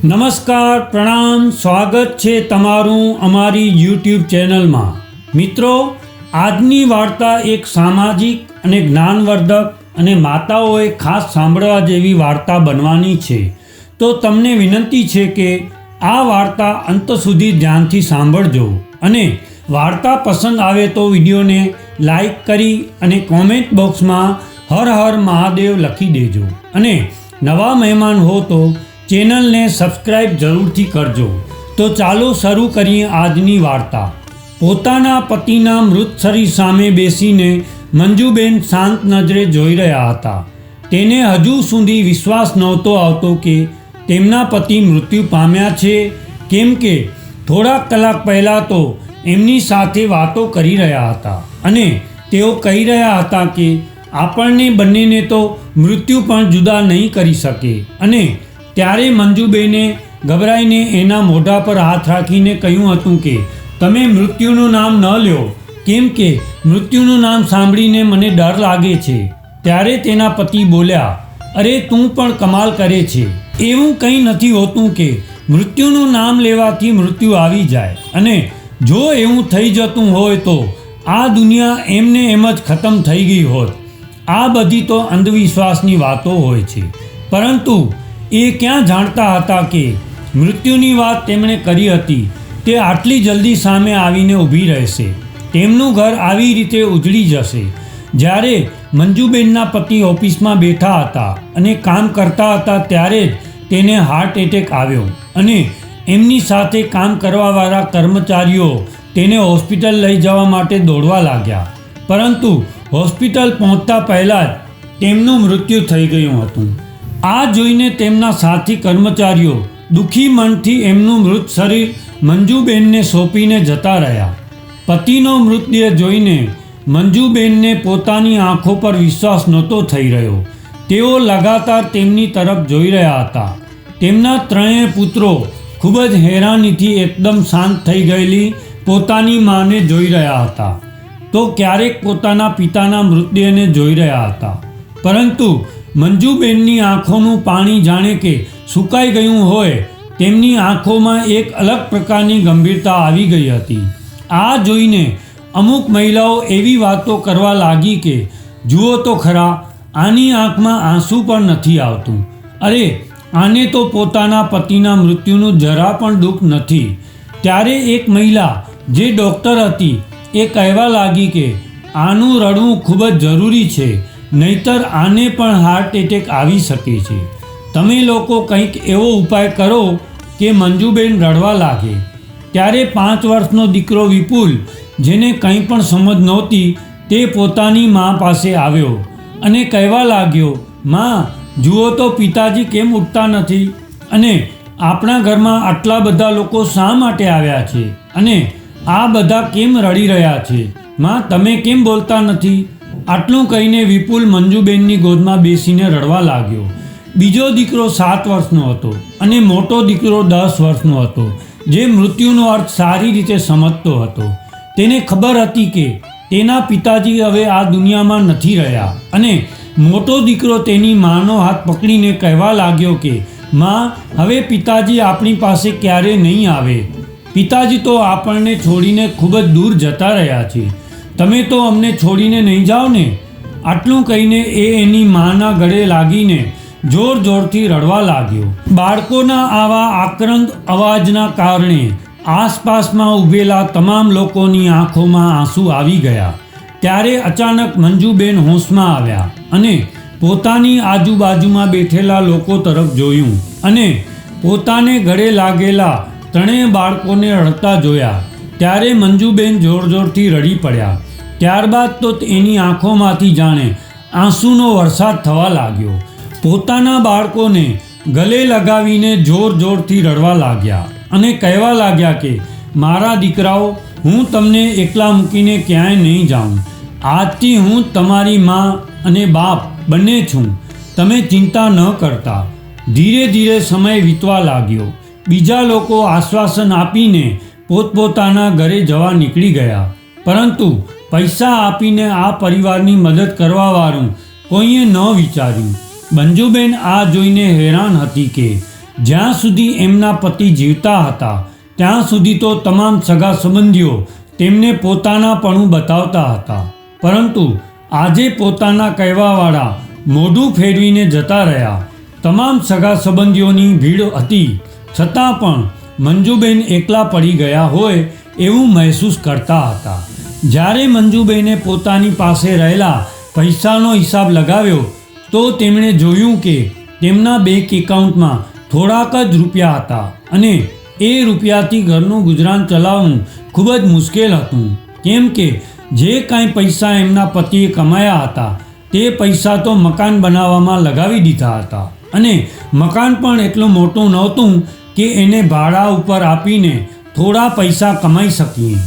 નમસ્કાર, પ્રણામ, સ્વાગત છે તમારું અમારી યુટ્યુબ ચેનલમાં। મિત્રો, આજની વાર્તા એક સામાજિક અને જ્ઞાનવર્ધક અને માતાઓએ ખાસ સાંભળવા જેવી વાર્તા બનવાની છે। તો તમને વિનંતી છે કે આ વાર્તા અંત સુધી ધ્યાનથી સાંભળજો અને વાર્તા પસંદ આવે તો વિડીયોને લાઈક કરી અને કોમેન્ટ બોક્સમાં હર હર મહાદેવ લખી દેજો અને નવા મહેમાન હો તો ચેનલને સબસ્ક્રાઈબ જરૂરથી કરજો। તો ચાલો શરૂ કરીએ આજની વાર્તા। પોતાના પતિના મૃત શરીર સામે બેસીને મંજુબેન શાંત નજરે જોઈ રહ્યા હતા। તેને હજુ સુધી વિશ્વાસ નહોતો આવતો કે તેમના પતિ મૃત્યુ પામ્યા છે, કેમ કે થોડા કલાક પહેલાં તો એમની સાથે વાતો કરી રહ્યા હતા અને તેઓ કહી રહ્યા હતા કે આપણને બંનેને તો મૃત્યુ પણ જુદા નહીં કરી શકે। અને ત્યારે મંજુબેને ગભરાઈને એના મોઢા પર હાથ રાખીને કહ્યું હતું કે તમે મૃત્યુનું નામ ન લ્યો, કેમ કે મૃત્યુનું નામ સાંભળીને મને ડર લાગે છે। ત્યારે તેના પતિ બોલ્યા, અરે તું પણ કમાલ કરે છે, એવું કંઈ નથી હોતું કે મૃત્યુનું નામ લેવાથી મૃત્યુ આવી જાય, અને જો એવું થઈ જતું હોય તો આ દુનિયા એમને એમ જ ખતમ થઈ ગઈ હોત। આ બધી તો અંધવિશ્વાસની વાતો હોય છે, પરંતુ એ ક્યાં જાણતા હતા કે મૃત્યુની વાત તેમણે કરી હતી તે આટલી જલ્દી સામે આવીને ઊભી રહેશે, તેમનું ઘર આવી રીતે ઉજળી જશે। જ્યારે મંજુબેનના પતિ ઓફિસમાં બેઠા હતા અને કામ કરતા હતા ત્યારે જ તેને હાર્ટ એટેક આવ્યો અને એમની સાથે કામ કરવાવાળા કર્મચારીઓ તેને હોસ્પિટલ લઈ જવા માટે દોડવા લાગ્યા, પરંતુ હોસ્પિટલ પહોંચતા પહેલાં જ તેમનું મૃત્યુ થઈ ગયું હતું। આ જોઈને તેમના સાથી કર્મચારીઓ દુઃખી મનથી એમનું મૃત શરીર મંજુબેનને સોંપીને જતા રહ્યા। પતિનો મૃતદેહ જોઈને મંજુબેનને પોતાની આંખો પર વિશ્વાસ નહોતો થઈ રહ્યો। તેઓ લગાતાર તેમની તરફ જોઈ રહ્યા હતા। તેમના ત્રણેય પુત્રો ખૂબ જ હેરાનીથી એકદમ શાંત થઈ ગયેલી પોતાની માને જોઈ રહ્યા હતા, તો ક્યારેક પોતાના પિતાના મૃતદેહને જોઈ રહ્યા હતા, પરંતુ મંજુબેનની આંખોનું પાણી જાણે કે સુકાઈ ગયું હોય। તેમની આંખોમાં એક અલગ પ્રકારની ગંભીરતા આવી ગઈ હતી। આ જોઈને અમુક મહિલાઓ એવી વાતો કરવા લાગી કે જુઓ તો ખરા, આની આંખમાં આંસુ પણ નથી આવતું, અરે આને તો પોતાના પતિના મૃત્યુનું જરા પણ દુઃખ નથી। ત્યારે એક મહિલા જે ડૉક્ટર હતી એ કહેવા લાગી કે આનું રડવું ખૂબ જ જરૂરી છે, નહીતર આને પણ હાર્ટ એટેક આવી શકે છે। તમે લોકો કંઈક એવો ઉપાય કરો કે મંજુબેન રડવા લાગે। ત્યારે 5 વર્ષનો દીકરો વિપુલ, જેને કંઈ પણ સમજ નહોતી, તે પોતાની મા પાસે આવ્યો અને કહેવા લાગ્યો, માં જુઓ તો પિતાજી કેમ ઉઠતા નથી, અને આપણા ઘરમાં આટલા બધા લોકો શા માટે આવ્યા છે, અને આ બધા કેમ રડી રહ્યા છે, માં તમે કેમ બોલતા નથી? આટલું કહીને વિપુલ મંજુબેનની ગોદમાં બેસીને રડવા લાગ્યો। બીજો દીકરો 7 વર્ષનો હતો અને મોટો દીકરો 10 વર્ષનો હતો, જે મૃત્યુનો અર્થ સારી રીતે સમજતો હતો। તેને ખબર હતી કે તેના પિતાજી હવે આ દુનિયામાં નથી રહ્યા, અને મોટો દીકરો તેની માનો હાથ પકડીને કહેવા લાગ્યો કે માં, હવે પિતાજી આપણી પાસે ક્યારે નહીં આવે, પિતાજી તો આપણને છોડીને ખૂબ જ દૂર જતા રહ્યા છે, તમે તો અમને છોડીને નહીં જાઓ ને? આટલું કહીને એ એની માના ગળે લાગીને જોર જોરથી રડવા લાગ્યો। બાળકોના આવા આક્રંદ અવાજના કારણે આસપાસમાં ઊભેલા તમામ લોકોની આંખોમાં આંસુ આવી ગયા। ત્યારે અચાનક મંજુબેન હોશમાં આવ્યા અને પોતાની આજુબાજુમાં બેઠેલા લોકો તરફ જોયું અને પોતાને ગળે લાગેલા ત્રણેય બાળકોને રડતા જોયા। ત્યારે મંજુબેન જોર જોરથી રડી પડ્યા। ત્યારબાદ તો એની આંખોમાંથી જાણે આંસુનો વરસાદ થવા લાગ્યો। પોતાના બાળકોને ગલે લગાવીને જોર જોરથી રડવા લાગ્યા અને કહેવા લાગ્યા કે મારા દીકરાઓ, હું તમને એકલા મૂકીને ક્યાંય નહીં જાઉં, આજથી હું તમારી મા અને બાપ બંને છું, તમે ચિંતા ન કરતા। ધીરે ધીરે સમય વીતવા લાગ્યો। બીજા લોકો આશ્વાસન આપીને પોતપોતાના ઘરે જવા નીકળી ગયા, પરંતુ પૈસા આપીને આ પરિવારની મદદ કરવાવાળું કોઈએ ન વિચાર્યું। મંજુબેન આ જોઈને હેરાન હતી કે જ્યાં સુધી એમના પતિ જીવતા હતા ત્યાં સુધી તો તમામ સગા સંબંધીઓ તેમને પોતાનાપણું બતાવતા હતા, પરંતુ આજે પોતાના કહેવાવાળા મોઢું ફેરવીને જતા રહ્યા. તમામ સગા સંબંધીઓની ભીડ હતી છતાં પણ મંજુબેન એકલા પડી ગયા હોય એવું મહેસૂસ કરતા હતા. જ્યારે મંજુબેને પોતાની પાસે રહેલા પૈસાનો હિસાબ લગાવ્યો તો તેમણે જોયું કે તેમના બેંક એકાઉન્ટમાં થોડાક જ રૂપિયા હતા અને એ રૂપિયાથી ઘરનું ગુજરાન ચલાવવું ખૂબ જ મુશ્કેલ હતું, કેમ કે જે કાંઈ પૈસા એમના પતિએ કમાયા હતા તે પૈસા તો મકાન બનાવવામાં લગાવી દીધા હતા અને મકાન પણ એટલું મોટું નહોતું કે એને ભાડા ઉપર આપીને થોડા પૈસા કમાઈ શકીએ.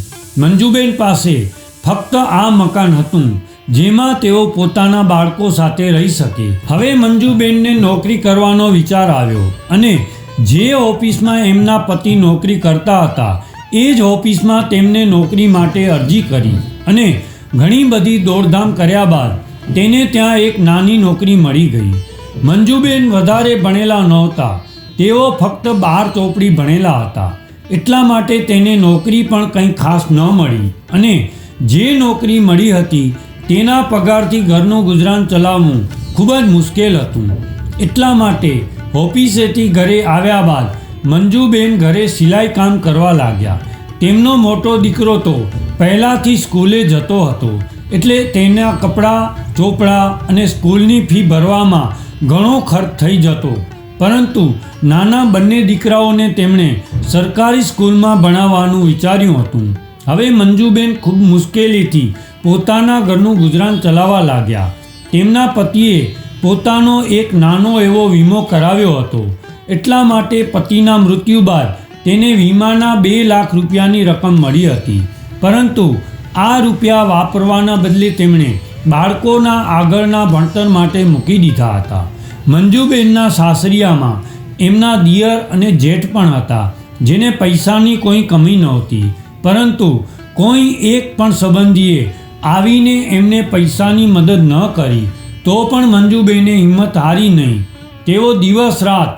મંજુબેન પાસે ફક્ત આ મકાન હતું જેમાં તેઓ પોતાના બાળકો સાથે રહી શકે. હવે મંજુબેનને નોકરી કરવાનો વિચાર આવ્યો અને જે ઓફિસમાં એમના પતિ નોકરી કરતા હતા એ જ ઓફિસમાં તેમને નોકરી માટે અરજી કરી અને ઘણી બધી દોડધામ કર્યા બાદ તેને ત્યાં એક નાની નોકરી મળી ગઈ. મંજુબેન વધારે ભણેલા નહોતા, તેઓ ફક્ત 12 ચોપડી ભણેલા હતા, એટલા માટે તેને નોકરી પણ કંઈ ખાસ ન મળી અને જે નોકરી મળી હતી તેના પગારથી ઘરનું ગુજરાન ચલાવવું ખૂબ જ મુશ્કેલ હતું. એટલા માટે ઓફિસેથી ઘરે આવ્યા બાદ મંજુબેન ઘરે સિલાઈ કામ કરવા લાગ્યા. તેમનો મોટો દીકરો તો પહેલાંથી સ્કૂલે જતો હતો, એટલે તેના કપડાં, ચોપડા અને સ્કૂલની ફી ભરવામાં ઘણો ખર્ચ થઈ જતો, પરંતુ નાના બંને દીકરાઓને તેમણે સરકારી સ્કૂલમાં ભણાવવાનું વિચાર્યું હતું. હવે મંજુબેન ખૂબ મુશ્કેલીથી પોતાના ઘરનું ગુજરાન ચલાવવા લાગ્યા. તેમના પતિએ પોતાનો એક નાનો એવો વીમો કરાવ્યો હતો, એટલા માટે પતિના મૃત્યુ બાદ તેને વીમાના 2 લાખ રૂપિયાની રકમ મળી હતી, પરંતુ આ રૂપિયા વાપરવાના બદલે તેમણે બાળકોના આગળના ભણતર માટે મૂકી દીધા હતા. મંજુબેનના સાસરિયામાં એમના દિયર અને જેઠ પણ હતા જેને પૈસાની કોઈ કમી નહોતી, પરંતુ કોઈ એક પણ સંબંધીએ આવીને એમને પૈસાની મદદ ન કરી તો પણ મંજુબેને હિંમત હારી નહીં. તેઓ દિવસ રાત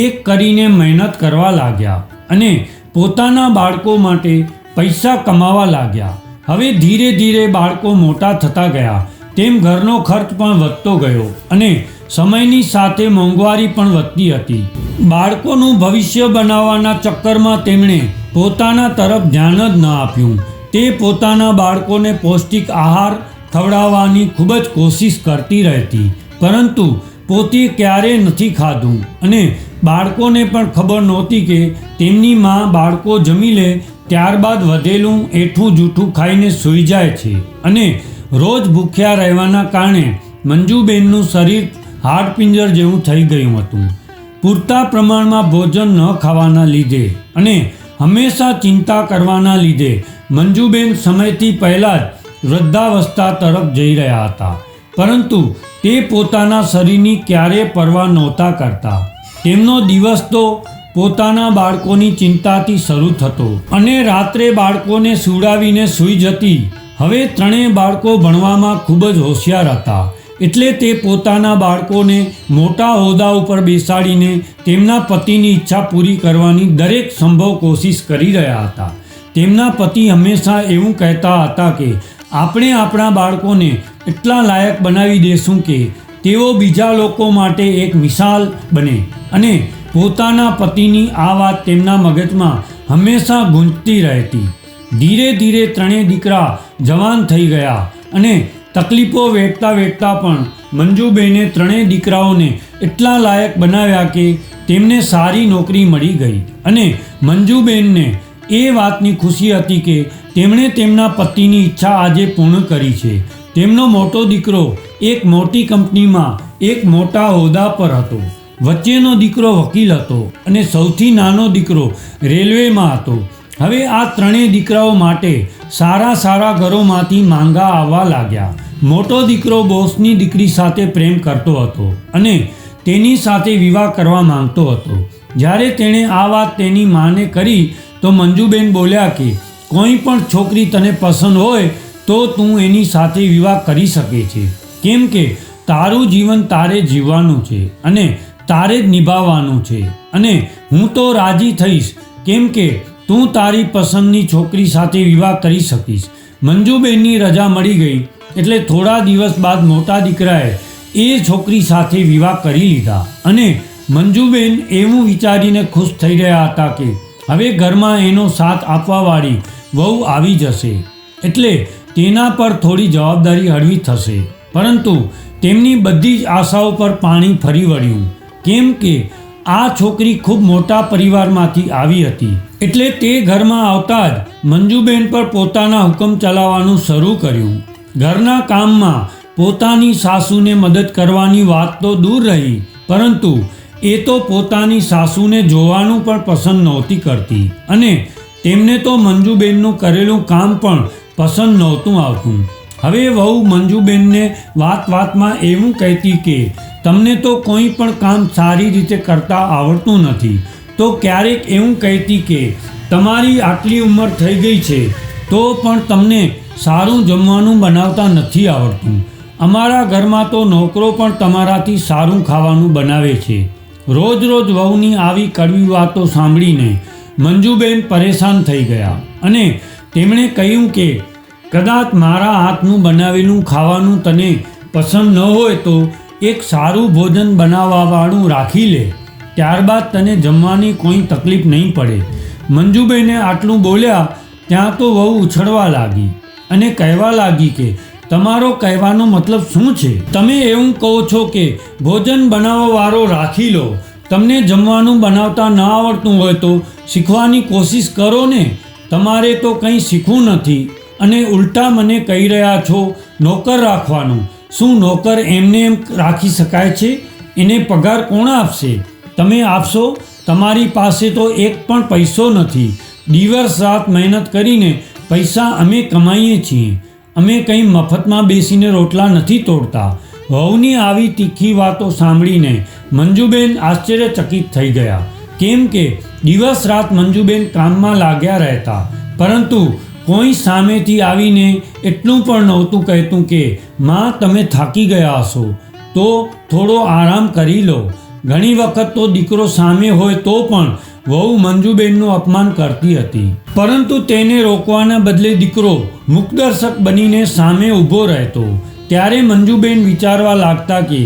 એક કરીને મહેનત કરવા લાગ્યા અને પોતાના બાળકો માટે પૈસા કમાવા લાગ્યા. હવે ધીરે ધીરે બાળકો મોટા થતા ગયા તેમ ઘરનો ખર્ચ પણ વધતો ગયો અને સમયની સાથે મોંઘવારી પણ વધતી હતી. બાળકોનું ભવિષ્ય બનાવવાના ચક્કરમાં તેમણે પોતાના તરફ ધ્યાન જ ન આપ્યું. તે પોતાના બાળકોને પૌષ્ટિક આહાર ખવડાવવાની ખૂબ જ કોશિશ કરતી રહેતી, પરંતુ પોતે ક્યારેય નથી ખાધું અને બાળકોને પણ ખબર નહોતી કે તેમની માં બાળકો જમી લે ત્યારબાદ વધેલું એઠું જૂઠું ખાઈને સૂઈ જાય છે અને રોજ ભૂખ્યા રહેવાના કારણે મંજુબેનનું શરીર હાડપિંજર જેવું થઈ ગયું હતું. પૂરતા પ્રમાણમાં ભોજન ન ખાવાના લીધે અને હંમેશા ચિંતા કરવાના લીધે મંજુબેન સમયથી પહેલાં જ વૃદ્ધાવસ્થા તરફ જઈ રહ્યા હતા, પરંતુ તે પોતાના શરીરની ક્યારેય પરવા નહોતા કરતા. તેમનો દિવસ તો પોતાના બાળકોની ચિંતાથી શરૂ થતો અને રાત્રે બાળકોને સુવડાવીને સૂઈ જતી. હવે 3 બાળકો ભણવામાં ખૂબ જ હોશિયાર હતા, એટલે તે પોતાના બાળકોને મોટા હોદ્દા ઉપર બેસાડીને તેમના પતિની ઈચ્છા પૂરી કરવાની દરેક સંભવ કોશિશ કરી રહ્યા હતા. તેમના પતિ હંમેશા એવું કહેતા હતા કે આપણે આપણા બાળકોને એટલા લાયક બનાવી દેશું કે તેઓ બીજા લોકો માટે એક મિસાલ બને, અને પોતાના પતિની આ વાત તેમના મગજમાં હંમેશા ગૂંજતી રહેતી. ધીરે ધીરે 3 દીકરા જવાન થઈ ગયા અને તકલીફો વેઠતા વેઠતા પણ મંજુબેને 3 દીકરાઓને એટલા લાયક બનાવ્યા કે તેમને સારી નોકરી મળી ગઈ અને મંજુબેનને એ વાતની ખુશી હતી કે તેમણે તેમના પતિની ઈચ્છા આજે પૂર્ણ કરી છે. તેમનો મોટો દીકરો એક મોટી કંપનીમાં એક મોટા હોદ્દા પર હતો, વચ્ચેનો દીકરો વકીલ હતો અને સૌથી નાનો દીકરો રેલવેમાં હતો. હવે આ 3 દીકરાઓ માટે સારા સારા ઘરોમાંથી માંગા આવવા લાગ્યા. મોટો દીકરો બોસની દીકરી સાથે પ્રેમ કરતો હતો અને તેની સાથે વિવાહ કરવા માંગતો હતો. જ્યારે તેણે આ વાત તેની માને કરી તો મંજુબેન બોલ્યા કે કોઈ પણ છોકરી તને પસંદ હોય તો તું એની સાથે વિવાહ કરી શકે છે, કેમ કે તારું જીવન તારે જીવવાનું છે અને તારે જ નિભાવવાનું છે અને હું તો રાજી થઈશ, કેમ કે તું તારી પસંદની છોકરી સાથે વિવાહ કરી શકીશ. મંજુબેનની રજા મળી ગઈ એટલે થોડા દિવસ બાદ મોટા દીકરાએ એ છોકરી સાથે વિવાહ કરી લીધા અને મંજુબેન એવું વિચારીને ખુશ થઈ રહ્યા હતા કે હવે ઘરમાં એનો સાથ આપવાવાળી વહુ આવી જશે એટલે તેના પર થોડી જવાબદારી હળવી થશે. પરંતુ તેમની બધી જ આશાઓ પર પાણી ફરી વળ્યું, કેમ કે આ છોકરી ખૂબ મોટા પરિવારમાંથી આવી હતી એટલે તે ઘરમાં આવતા જ મંજુબેન પર પોતાના હુકમ ચલાવવાનું શરૂ કર્યું. ઘરના કામમાં પોતાની સાસુને મદદ કરવાની વાત તો દૂર રહી, પરંતુ એ તો પોતાની સાસુને જોવાનું પણ પસંદ નહોતી કરતી અને તેમને તો મંજુબેનનું કરેલું કામ પણ પસંદ નહોતું આવતું. હવે વહુ મંજુબેનને વાતમાં એવું કહેતી કે તમને તો કોઈ પણ કામ સારી રીતે કરતા આવડતું નથી, તો ક્યારેક એવું કહેતી કે તમારી આટલી ઉંમર થઈ ગઈ છે તો પણ તમને સારું જમવાનું બનાવતા નથી આવડતું. અમારા ઘરમાં તો નોકરો પણ તમારાથી સારું ખાવાનું બનાવે છે. રોજ વહુની આવી કડવી વાતો સાંભળીને મંજુબેન પરેશાન થઈ ગયા અને તેમણે કહ્યું કે કદાચ મારા હાથનું બનાવેલું ખાવાનું તને પસંદ ન હોય તો એક સારું ભોજન બનાવવાવાળું રાખી લે, ત્યારબાદ તને જમવાની કોઈ તકલીફ નહીં પડે. મંજુબેને આટલું બોલ્યા ત્યાં તો વહુ ઉછળવા લાગી અને કહેવા લાગી કે તમારો કહેવાનો મતલબ શું છે? તમે એવું કહો છો કે ભોજન બનાવવાવાળો રાખી લો, તમને જમવાનું બનાવતા ન આવડતું હોય તો શીખવાની કોશિશ કરો ને. તમારે તો કંઈ શીખવું નથી અને ઉલટા મને કહી રહ્યા છો નોકર રાખવાનું. શું નોકર એમને એમ રાખી શકાય છે? એને પગાર કોણ આપશે? તમે આપશો? તમારી પાસે તો એક પણ પૈસો નથી. દિવસ રાત મહેનત કરીને પૈસા અમે કમાઈએ છીએ. અમે કંઈ મફતમાં બેસીને રોટલા નથી તોડતા. વહુની આવી તીખી વાતો સાંભળીને મંજુબેન આશ્ચર્યચકિત થઈ ગયા, કેમ કે દિવસ રાત મંજુબેન કામમાં લાગ્યા રહેતા, પરંતુ કોઈ સામેથી આવીને એટલું પણ નહોતું કહેતું કે માં તમે થાકી ગયા હશો તો થોડો આરામ કરી લો. ઘણી વખત તો દીકરો સામે હોય તો પણ વહુ મંજુબેનનું અપમાન કરતી હતી, પરંતુ તેને રોકવાના બદલે દીકરો મુખદર્શક બનીને સામે ઊભો રહેતો. ત્યારે મંજુબેન વિચારવા લાગતા કે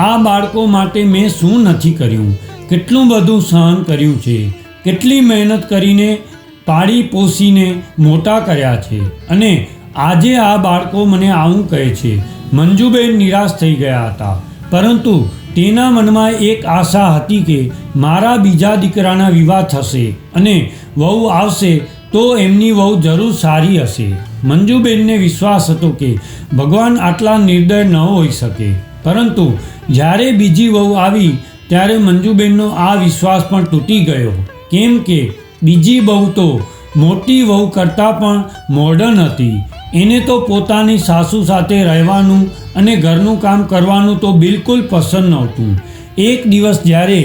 આ બાળકો માટે મેં શું નથી કર્યું, કેટલું બધું સહન કર્યું છે, કેટલી મહેનત કરીને પાળી પોસીને મોટા કર્યા છે અને આજે આ બાળકો મને આવું કહે છે. મંજુબેન નિરાશ થઈ ગયા હતા, પરંતુ તેના મનમાં એક આશા હતી કે મારા બીજા દીકરાના વિવાહ થશે અને વહુ આવશે તો એમની વહુ જરૂર સારી હશે. મંજુબેનને વિશ્વાસ હતો કે ભગવાન આટલા નિર્દય ન હોઈ શકે, પરંતુ જ્યારે બીજી વહુ આવી ત્યારે મંજુબેનનો આ વિશ્વાસ પણ તૂટી ગયો, કેમ કે બીજી વહુ તો મોટી વહુ કરતાં પણ મોડર્ન હતી. એને તો પોતાની સાસુ સાથે રહેવાનું અને ઘરનું કામ કરવાનું તો બિલકુલ પસંદ નહોતું. એક દિવસ જ્યારે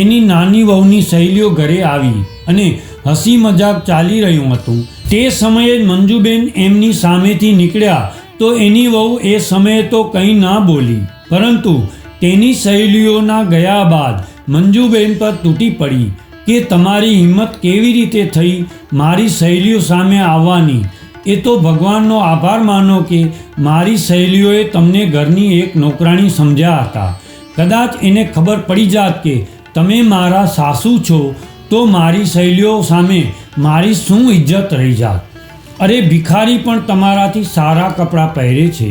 એની નાની વહુની સહેલીઓ ઘરે આવી અને હસી મજાક ચાલી રહ્યું હતું, તે સમયે મંજુબેન એમની સામેથી નીકળ્યા તો એની વહુ એ સમયે તો કંઈ ના બોલી, પરંતુ તેની સહેલીઓના ગયા બાદ મંજુબેન પર તૂટી પડી કે તમારી હિંમત કેવી રીતે થઈ મારી સહેલીઓ સામે આવવાની? એ તો ભગવાનનો આભાર માનો કે મારી સહેલીઓએ તમને ઘરની એક નોકરાણી સમજ્યા હતા. કદાચ એને ખબર પડી જાત કે તમે મારા સાસુ છો તો મારી સહેલીઓ સામે મારી શું ઇજ્જત રહી જાત. અરે ભિખારી પણ તમારાથી સારા કપડાં પહેરે છે,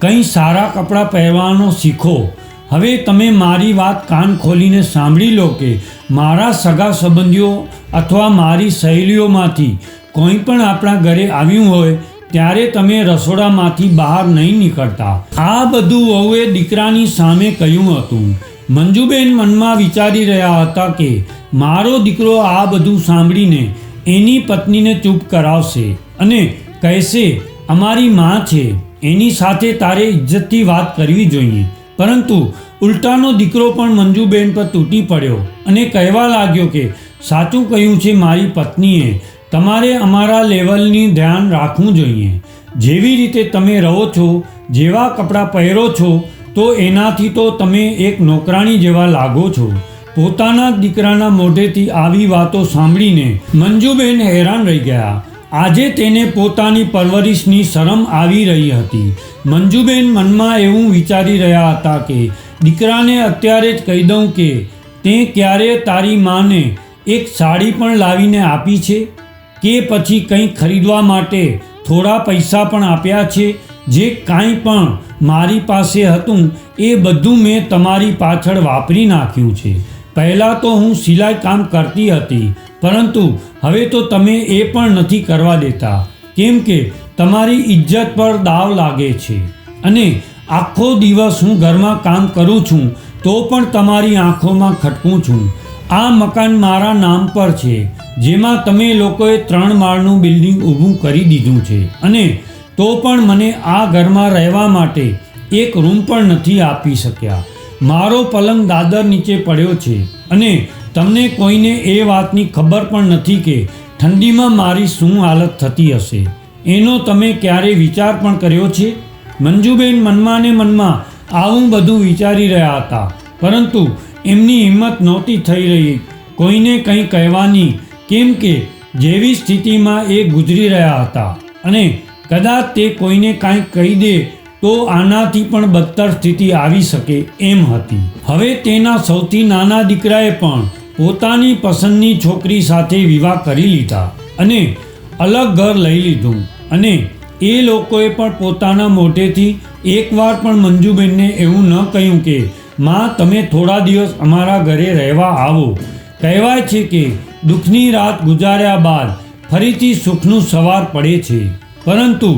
કંઈ સારા કપડાં પહેરવાનો શીખો. હવે તમે મારી વાત કાન ખોલીને સાંભળી લો કે મારા સગા સંબંધીઓ અથવા મારી સહેલીઓમાંથી કોઈ પણ આપણા ઘરે આવ્યું હોય ત્યારે તમે રસોડામાંથી બહાર નહીં નીકળતા. આ બધું વહુએ દીકરાની સામે કહ્યું હતું. મંજુબેન મનમાં વિચારી રહ્યા હતા કે મારો દીકરો આ બધું સાંભળીને એની પત્નીને ચૂપ કરાવશે અને કહેશે અમારી માં છે, એની સાથે તારે ઇજ્જતથી વાત કરવી જોઈએ. પરંતુ ઉલટાનો દીકરો પણ મંજુબેન પર તૂટી પડ્યો અને કહેવા લાગ્યો કે સાચું કહ્યું છે મારી પત્નીએ, તમારે અમારા લેવલની ધ્યાન રાખવું જોઈએ. જેવી રીતે તમે રહો છો, જેવા કપડાં પહેરો છો તો એનાથી તો તમે એક નોકરાણી જેવા લાગો છો. પોતાના દીકરાના મોઢેથી આવી વાતો સાંભળીને મંજુબેન હેરાન રહી ગયા. આજે તેને પોતાની પરવરિશની શરમ આવી રહી હતી. મંજુબેન મનમાં એવું વિચારી રહ્યા હતા કે દીકરાને અત્યારે જ કહી દઉં કે તે ક્યારે તારી માને એક સાડી પણ લાવીને આપી છે, કે પછી કંઈ ખરીદવા માટે થોડા પૈસા પણ આપ્યા છે. જે કાંઈ પણ મારી પાસે હતું એ બધું મેં તમારી પાછળ વાપરી નાખ્યું છે. પહેલાં તો હું સિલાઈ કામ કરતી હતી, પરંતુ હવે તો તમે એ પણ નથી કરવા દેતા, કેમ કે તમારી ઇજ્જત પર દાવ લાગે છે. અને આખો દિવસ હું ઘરમાં કામ કરું છું તો પણ તમારી આંખોમાં ખટકું છું. આ મકાન મારા નામ પર છે, જેમાં તમે લોકોએ 3 માળનું બિલ્ડિંગ ઊભું કરી દીધું છે, અને તો પણ મને આ ઘરમાં રહેવા માટે એક રૂમ પણ નથી આપી શક્યા. મારો પલંગ દાદર નીચે પડ્યો છે, અને તમને કોઈને એ વાતની ખબર પણ નથી કે ઠંડીમાં મારી શું હાલત થતી હશે. એનો તમે ક્યારે વિચાર પણ કર્યો છે? મંજુબેન મનમાં ને મનમાં આવું બધું વિચારી રહ્યા હતા, પરંતુ એમની હિંમત નહોતી થઈ રહી કોઈને કંઈ કહેવાની, કેમ કે જેવી સ્થિતિમાં એ ગુજરી રહ્યા હતા, અને કદાચ તે કોઈને કાંઈ કહી દે તો આનાથી પણ બદતર સ્થિતિ આવી શકે એમ હતી. હવે તેના સૌથી નાના દીકરાએ પણ પોતાની પસંદની છોકરી સાથે વિવાહ કરી લીધા અને અલગ ઘર લઈ લીધું, અને એ લોકોએ પણ પોતાના મોઢેથી એકવાર પણ મંજુબેનને એવું ન કહ્યું કે માં તમે થોડા દિવસ અમારા ઘરે રહેવા આવો. કહેવાય છે કે દુઃખની રાત ગુજાર્યા બાદ ફરીથી સુખનું સવાર પડે છે, પરંતુ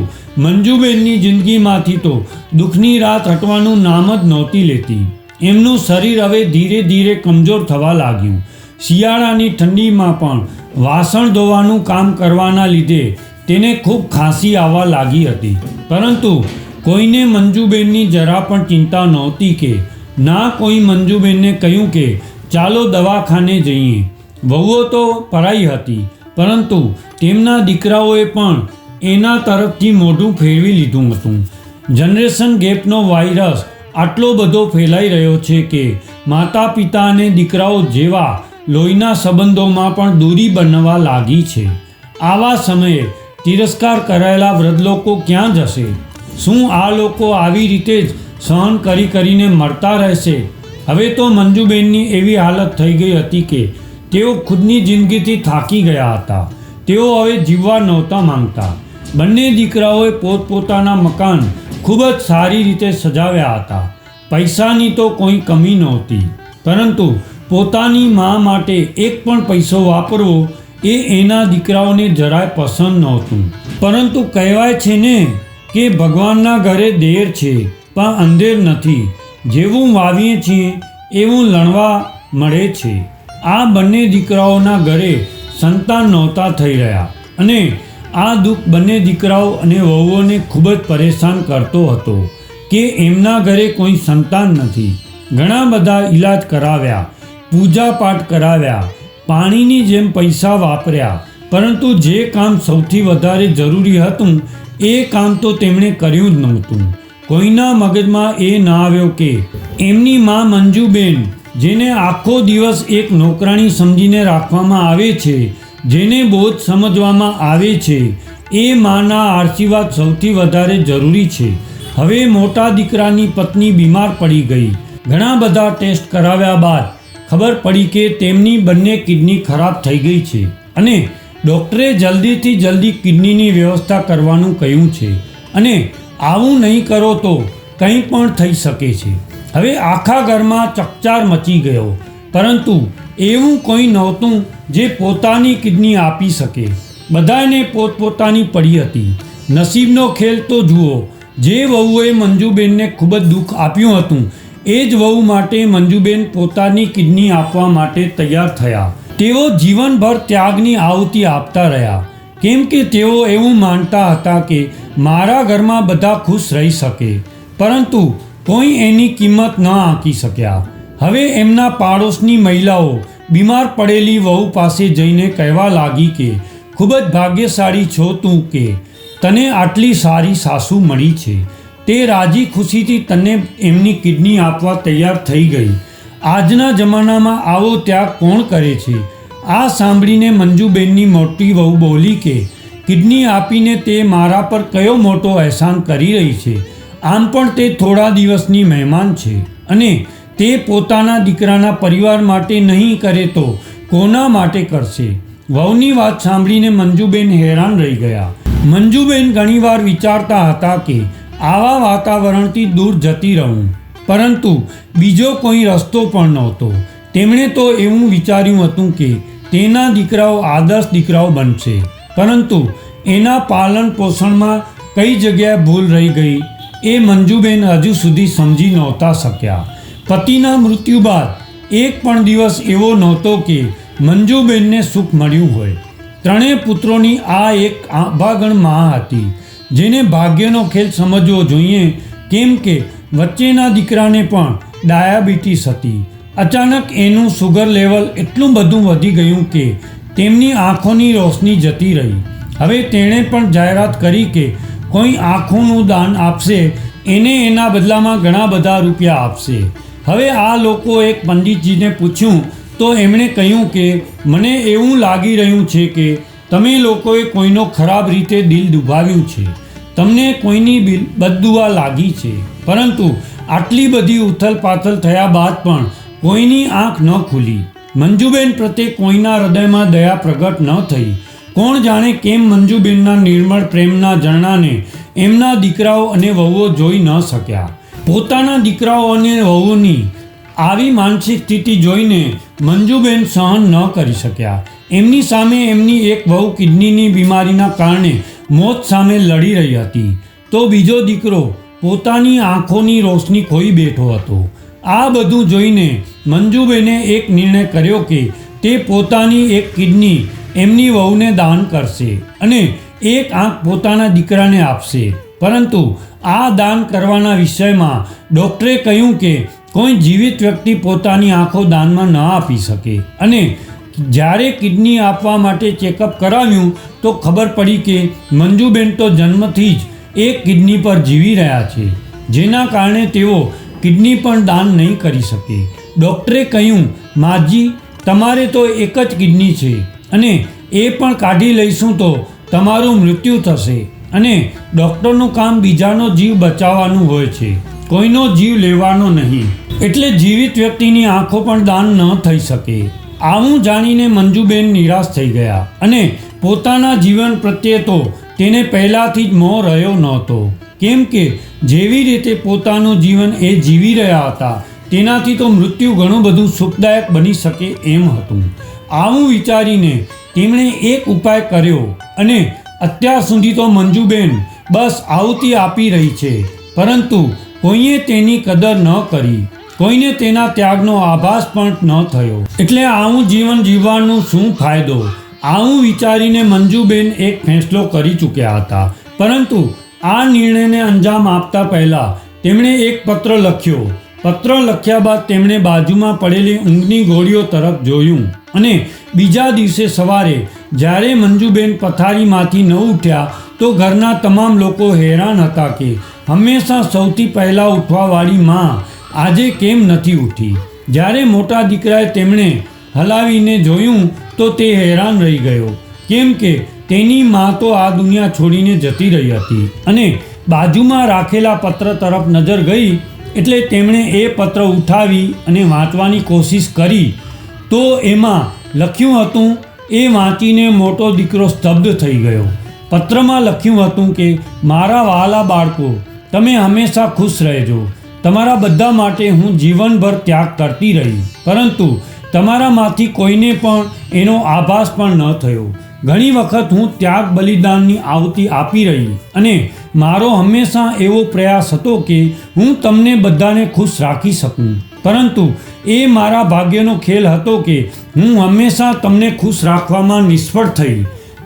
મંજુબેનની જિંદગીમાંથી તો દુઃખની રાત હટવાનું નામ જ નહોતી લેતી. એમનું શરીર હવે ધીરે ધીરે કમજોર થવા લાગ્યું. શિયાળાની ઠંડીમાં પણ વાસણ ધોવાનું કામ કરવાના લીધે તેને ખૂબ ખાંસી આવવા લાગી હતી, પરંતુ કોઈને મંજુબેનની જરા પણ ચિંતા નહોતી કે ના કોઈ મંજુબેનને કહ્યું કે ચાલો દવાખાને જઈએ. વહુઓ તો પરાઈ હતી, પરંતુ તેમના દીકરાઓએ પણ એના તરફથી મોઢું ફેરવી લીધું હતું. જનરેશન ગેપનો વાયરસ આટલો બધો ફેલાઈ રહ્યો છે કે માતા પિતા અને દીકરાઓ જેવા લોહીના સંબંધોમાં પણ દૂરી બનવા લાગી છે. આવા સમયે તિરસ્કાર કરાયેલા વૃદ્ધ લોકો ક્યાં જશે? શું આ લોકો આવી રીતે જ સહન કરીને મરતા રહેશે? હવે તો મંજુબેનની એવી હાલત થઈ ગઈ હતી કે તેઓ ખુદની જિંદગીથી થાકી ગયા હતા. તેઓ હવે જીવવા નહોતા માંગતા. બંને દીકરાઓએ પોતપોતાના મકાન ખૂબ જ સારી રીતે સજાવ્યા હતા. પૈસાની તો કોઈ કમી નહોતી, પરંતુ પોતાની મા માટે એક પણ પૈસો વાપરવો એ એના દીકરાઓને જરાય પસંદ નહોતું. પરંતુ કહેવાય છે ને કે ભગવાનના ઘરે દેર છે પણ અંધેર નથી. જેવું વાવીએ છીએ એવું લણવા મળે છે. આ બંને દીકરાઓના ઘરે સંતાન નહોતા થઈ રહ્યા, અને આ દુઃખ બંને દીકરાઓ અને વહુઓને ખૂબ જ પરેશાન કરતો હતો કે એમના ઘરે કોઈ સંતાન નથી. ઘણા બધા ઈલાજ કરાવ્યા, પૂજા પાઠ કરાવ્યા, પાણીની જેમ પૈસા વાપર્યા, પરંતુ જે કામ સૌથી વધારે જરૂરી હતું એ કામ તો તેમણે કર્યું જ નહોતું. કોઈના મગજમાં એ ના આવ્યો કે એમની મા મંજુબેન, જેને આખો દિવસ એક નોકરાણી સમજીને રાખવામાં આવે છે, જેને બોજ સમજવામાં આવે છે, એ માના આશીર્વાદ સૌથી વધારે જરૂરી છે. હવે મોટા દીકરાની પત્ની બીમાર પડી ગઈ. ઘણા બધા ટેસ્ટ કરાવ્યા બાદ ખબર પડી કે તેમની બંને કિડની ખરાબ થઈ ગઈ છે, અને ડૉક્ટરે જલ્દીથી જલ્દી કિડનીની વ્યવસ્થા કરવાનું કહ્યું છે, અને આવું નહીં કરો તો કંઈ પણ થઈ શકે છે. હવે આખા ઘરમાં ચકચાર મચી ગયો, પરંતુ એવું કોઈ નહોતું જે પોતાની કિડની આપી શકે. બધાને પોતપોતાની પડી હતી. નસીબનો ખેલ તો જુઓ. જે વહુએ મંજુબેનને ખૂબ જ દુઃખ આપ્યું હતું એ જ વહુ માટે મંજુબેન પોતાની કિડની આપવા માટે તૈયાર થયા. તેઓ જીવનભર ત્યાગની આહુતિ આપતા રહ્યા, કેમ કે તેઓ એવું માનતા હતા કે મારા ઘરમાં બધા ખુશ રહી શકે, પરંતુ કોઈ એની કિંમત ન આંકી શક્યા. હવે એમના પાડોશની મહિલાઓ બીમાર પડેલી વહુ પાસે જઈને કહેવા લાગી કે ખૂબ જ ભાગ્યશાળી છો તું કે તને આટલી સારી સાસુ મળી છે. તે રાજી ખુશીથી તને એમની કિડની આપવા તૈયાર થઈ ગઈ. આજના જમાનામાં આવો ત્યાગ કોણ કરે છે? આ સાંભળીને મંજુબેનની મોટી વહુ બોલી કે કિડની આપીને તે મારા પર કયો મોટો અહેસાન કરી રહી છે. આમ પણ તે થોડા દિવસની મહેમાન છે અને તે પોતાના દીકરાના પરિવાર માટે નહીં કરે તો કોના માટે કરશે? વહુની વાત સાંભળીને મંજુબેન હેરાન રહી ગયા. મંજુબેન ઘણીવાર વિચારતા હતા કે આવા વાતાવરણથી દૂર જતી રહું, પરંતુ બીજો કોઈ રસ્તો પણ નહોતો. તેમણે તો એવું વિચાર્યું હતું કે તેના દીકરાઓ આદર્શ દીકરાઓ બનશે, પરંતુ એના પાલન પોષણમાં કઈ જગ્યાએ ભૂલ રહી ગઈ એ મંજુબેન હજુ સુધી સમજી નહોતા શક્યા. પતિના મૃત્યુ બાદ એક પણ દિવસ એવો નહોતો કે મંજુબેનને સુખ મળ્યું હોય. ત્રણેય પુત્રોની આ એક અભાગણ મા હતી, જેને ભાગ્યનો ખેલ સમજવો જોઈએ, કેમ કે વચ્ચેના દીકરાને પણ ડાયાબિટીસ હતી. અચાનક એનું સુગર લેવલ એટલું બધું વધી ગયું કે તેમની આંખોની રોશની જતી રહી. હવે તેણે પણ જાહેરાત કરી કે કોઈ આંખોનું દાન આપશે એને એના બદલામાં ઘણા બધા રૂપિયા આપશે. હવે આ લોકો એક પંડિતજીને પૂછ્યું તો એમણે કહ્યું કે મને એવું લાગી રહ્યું છે કે તમે લોકોએ કોઈનો ખરાબ રીતે દિલ દુભાવ્યું છે. તમને કોઈની બદદુઆ લાગી છે, પરંતુ આટલી બધી ઉથલપાથલ થયા બાદ પણ કોઈની આંખ ન ખુલી. મંજુબેન પ્રત્યે કોઈના હૃદયમાં દયા પ્રગટ ન થઈ. કોણ જાણે કેમ મંજુબેનના નિર્મળ પ્રેમના ઝરણાને એમના દીકરાઓ અને વહુઓ જોઈ ન શક્યા. પોતાના દીકરાઓ અને વહુઓની આવી માનસિક સ્થિતિ જોઈને મંજુબેન સહન ન કરી શક્યા. એમની સામે એમની એક વહુ કિડનીની બીમારીના કારણે મોત સામે લડી રહી હતી, તો બીજો દીકરો પોતાની આંખોની રોશની ખોઈ બેઠો હતો. આ બધું જોઈને મંજુબેને એક નિર્ણય કર્યો કે તે પોતાની એક કિડની એમની વહુને દાન કરશે અને એક આંખ પોતાના દીકરાને આપશે. પરંતુ આ દાન કરવાના વિષયમાં ડૉક્ટરે કહ્યું કે કોઈ જીવિત વ્યક્તિ પોતાની આંખો દાનમાં ન આપી શકે. અને જ્યારે કિડની આપવા માટે ચેકઅપ કરાવ્યું તો ખબર પડી કે મંજુબેન તો જન્મથી જ એક કિડની પર જીવી રહ્યા છે, જેના કારણે તેઓ કિડની પણ દાન નહીં કરી શકે. ડૉક્ટરે કહ્યું, માજી, તમારે તો એક જ કિડની છે અને એ પણ કાઢી લઈશું તો તમારું મૃત્યુ થશે. અને ડૉક્ટરનું કામ બીજાનો જીવ બચાવવાનું હોય છે, કોઈનો જીવ લેવાનો નહીં. એટલે જીવિત વ્યક્તિની આંખો પણ દાન ન થઈ શકે. આવું જાણીને મંજુબેન નિરાશ થઈ ગયા અને પોતાના જીવન પ્રત્યે તો તેને પહેલાંથી જ મોહ રહ્યો નહોતો, કેમ કે જેવી રીતે પોતાનું જીવન એ જીવી રહ્યા હતા તેનાથી તો મૃત્યુ ઘણું બધું સુખદાયક બની શકે એમ હતું. આવું વિચારીને તેમણે એક ઉપાય કર્યો અને અત્યાર સુધી તો મંજુબેન બસ આહુતિ આપી રહી છે, પરંતુ કોઈએ તેની કદર ન કરી, કોઈને તેના ત્યાગનો આભાસ પણ ન થયો. એટલે આવું જીવન જીવવાનો શું ફાયદો? આવું વિચારીને મંજુબેન એક ફેંસલો કરી ચૂક્યા હતા. પરંતુ આ નિર્ણયને અંજામ આપતા પહેલાં તેમણે એક પત્ર લખ્યો. પત્ર લખ્યા બાદ તેમણે બાજુમાં પડેલી ઊંઘની ગોળીઓ તરફ જોયું અને બીજા દિવસે સવારે જ્યારે મંજુબેન પથારીમાંથી ન ઉઠ્યા તો ઘરના તમામ લોકો હેરાન હતા કે હંમેશા સૌથી પહેલાં ઉઠવાવાળી માં આજે કેમ નથી ઉઠી. જ્યારે મોટા દીકરાએ તેમણે હલાવીને જોયું તો તે હેરાન રહી ગયો, કેમ કે તેની માં તો આ દુનિયા છોડીને જતી રહી હતી. અને બાજુમાં રાખેલા પત્ર તરફ નજર ગઈ એટલે તેમણે એ પત્ર ઉઠાવી અને વાંચવાની કોશિશ કરી તો એમાં લખ્યું હતું. એ વાંચીને મોટો દીકરો સ્તબ્ધ થઈ ગયો. પત્રમાં લખ્યું હતું કે મારા વહાલા બાળકો, તમે હંમેશા ખુશ રહેજો. તમારા બધા માટે હું જીવનભર ત્યાગ કરતી રહી, પરંતુ તમારામાંથી કોઈને પણ એનો આભાસ પણ ન થયો. ઘણી વખત હું ત્યાગ બલિદાનની આહુતિ આપી રહી અને મારો હંમેશા એવો પ્રયાસ હતો કે હું તમને બધાને ખુશ રાખી શકું, પરંતુ એ મારા ભાગ્યનો ખેલ હતો કે હું હંમેશા તમને ખુશ રાખવામાં નિષ્ફળ થઈ.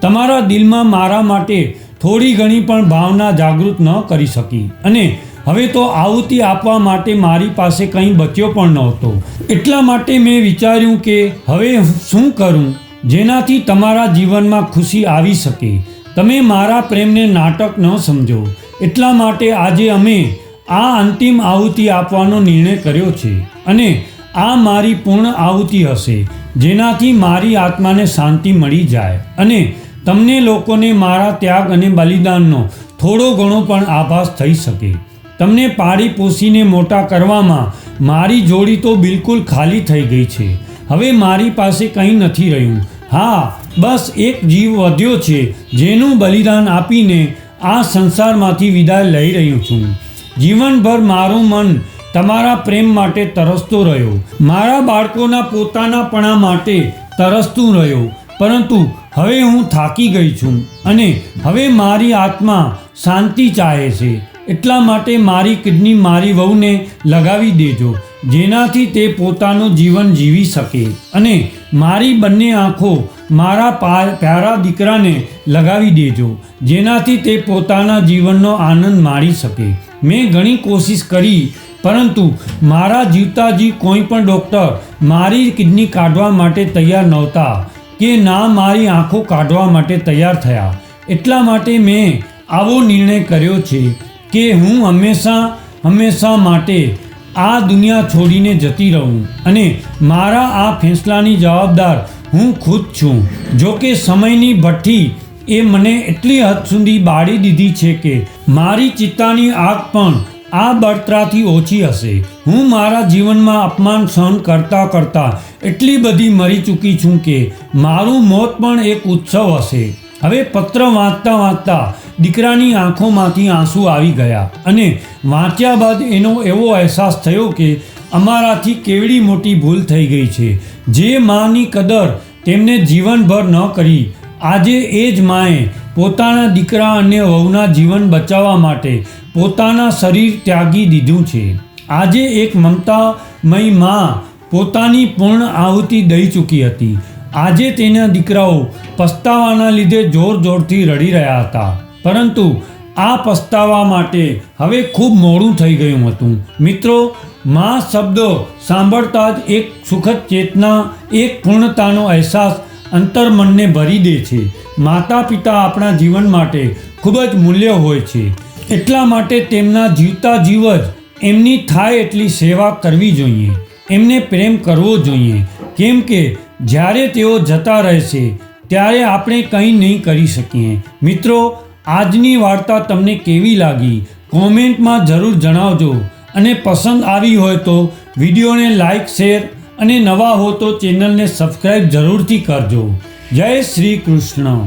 તમારા દિલમાં મારા માટે થોડી ઘણી પણ ભાવના જાગૃત ન કરી શકી અને હવે તો આહુતિ આપવા માટે મારી પાસે કંઈ બચ્યો પણ નહોતો. એટલા માટે મેં વિચાર્યું કે હવે શું કરું જેનાથી તમારા જીવનમાં ખુશી આવી શકે. તમે મારા પ્રેમને નાટક ન સમજો. એટલા માટે આજે અમે આ અંતિમ આહુતિ આપવાનો નિર્ણય કર્યો છે અને આ મારી પૂર્ણ આહુતિ હશે, જેનાથી મારી આત્માને શાંતિ મળી જાય અને તમને લોકોને મારા ત્યાગ અને બલિદાનનો થોડો ઘણો પણ આભાસ થઈ શકે. તમને પાળી પોષીને મોટા કરવામાં મારી જોડી તો બિલકુલ ખાલી થઈ ગઈ છે. હવે મારી પાસે કંઈ નથી રહ્યું. હા, બસ એક જીવ વધ્યો છે જેનું બલિદાન આપીને આ સંસારમાંથી વિદાય લઈ રહ્યું છું. જીવનભર મારું મન તમારા પ્રેમ માટે તરસતો રહ્યો, મારા બાળકોના પોતાનાપણા માટે તરસતું રહ્યો, પરંતુ હવે હું થાકી ગઈ છું અને હવે મારી આત્મા શાંતિ ચાહે છે. એટલા માટે મારી કિડની મારી વહુને લગાવી દેજો, જેનાથી તે પોતાનું જીવન જીવી શકે, અને મારી બંને આંખો મારા પ્યારા દીકરાને લગાવી દેજો, જેનાથી તે પોતાના જીવનનો આનંદ માણી શકે. મેં ઘણી કોશિશ કરી, પરંતુ મારા જીવતાજી કોઈ પણ ડૉક્ટર મારી કિડની કાઢવા માટે તૈયાર નહોતા કે ના મારી આંખો કાઢવા માટે તૈયાર થયા. એટલા માટે મેં આવો નિર્ણય કર્યો છે કે હું હંમેશા માટે આ દુનિયા છોડીને જતી રહું, અને મારા આ ફેંસલાની જવાબદાર હું ખુદ છું. જો કે સમયની ભઠ્ઠી એ મને એટલી હદ સુધી બાળી દીધી છે કે મારી ચિત્તાની આગ પણ આ બળતરાથી ઓછી હશે. હું મારા જીવનમાં અપમાન સહન કરતાં એટલી બધી મરી ચૂકી છું કે મારું મોત પણ એક ઉત્સવ હશે. હવે પત્ર વાંચતા દીકરાની આંખોમાંથી આંસુ આવી ગયા, અને વાંચ્યા બાદ એનો એવો અહેસાસ થયો કે અમારાથી કેવડી મોટી ભૂલ થઈ ગઈ છે. જે માની કદર તેમને જીવનભર ન કરી, આજે એ જ માએ પોતાના દીકરા અને વહુના જીવન બચાવવા માટે પોતાના શરીર ત્યાગી દીધું છે. આજે એક મમતામયી મા પોતાની પૂર્ણ આહુતિ દઈ ચૂકી હતી. આજે તેના દીકરાઓ પસ્તાવાના લીધે જોરથી રડી રહ્યા હતા, પરંતુ આ પસ્તાવા માટે હવે ખૂબ મોડું થઈ ગયું હતું. મિત્રો, મા શબ્દો સાંભળતા જ એક સુખદ ચેતના, એક પૂર્ણતાનો અહેસાસ અંતર્મનને ભરી દે છે. માતા પિતા આપણા જીવન માટે ખૂબ જ મૂલ્ય હોય છે. એટલા માટે તેમના જીવતા જીવ જ એમની થાય એટલી સેવા કરવી જોઈએ, એમને પ્રેમ કરવો જોઈએ, કેમ કે જ્યારે તેઓ જતા રહેશે ત્યારે આપણે કંઈ નહીં કરી શકીએ. મિત્રો, આજની વાર્તા તમને કેવી લાગી કોમેન્ટમાં જરૂર જણાવજો, અને પસંદ આવી હોય તો વિડીયોને લાઈક, શેર અને નવા હો તો ચેનલને સબસ્ક્રાઈબ જરૂરથી કરજો. જય શ્રી કૃષ્ણ.